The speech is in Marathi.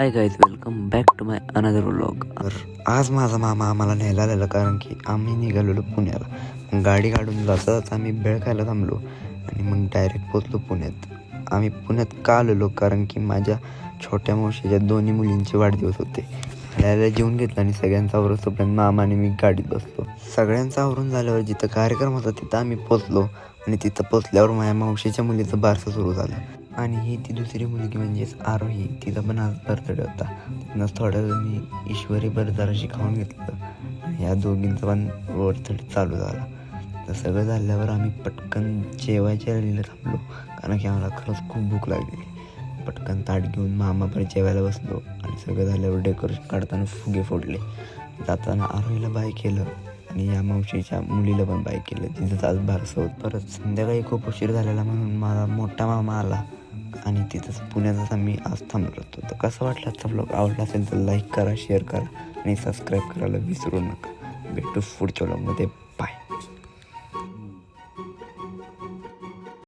High guys, welcome back to my another vlog. तर आज माझा मामा आम्हाला न्यायला आलेला, कारण की आम्ही निघालेलो पुण्याला. गाडी काढून जाताच आम्ही भेळ खायला थांबलो आणि मग डायरेक्ट पोचलो पुण्यात. आम्ही पुण्यात का आलेलो, कारण की माझ्या छोट्या मावशीच्या दोन्ही मुलींचे वाढदिवस होते. आल्याला जेवून घेतलं आणि सगळ्यांचा आवरूनपर्यंत मामा आणि मी गाडीत बसलो. सगळ्यांचं आवरून झाल्यावर जिथं कार्यक्रम होता तिथं आम्ही पोचलो आणि तिथं पोचल्यावर माझ्या मावशीच्या मुलीचं बारसं सुरू झालं. आणि ही ती दुसरी मुलगी म्हणजेच आरोही, तिचा पण आज बर्थडे होता. तिथनंच थोडं मी ईश्वरी जराशी खाऊन घेतलं आणि या दोघींचा पण बर्थडे चालू झाला. तर सगळं झाल्यावर आम्ही पटकन जेवायच्या राहिलेलं थांबलो, कारण की आम्हाला खरंच खूप भूक लागलेली. पटकन ताट घेऊन मामा पण जेवायला बसलो आणि सगळं झाल्यावर डेकोरेशन काढताना फुगे फोडले. जाताना आरोहीला बाय केलं आणि या मावशीच्या मुलीला पण बाय केलं. तिथंच आज बारसं होतं. परत संध्याकाळी खूप उशीर झालेला म्हणून माझा मोठा मामा आला आणि तिथंच पुण्यातच आम्ही आज थांबलो होतो. तर कसं वाटलं आजचा व्लॉग? आवडला असेल तर लाईक करा, शेअर करा आणि सबस्क्राईब करायला विसरू नका. भेटू पुढच्या व्लॉगमध्ये. बाय.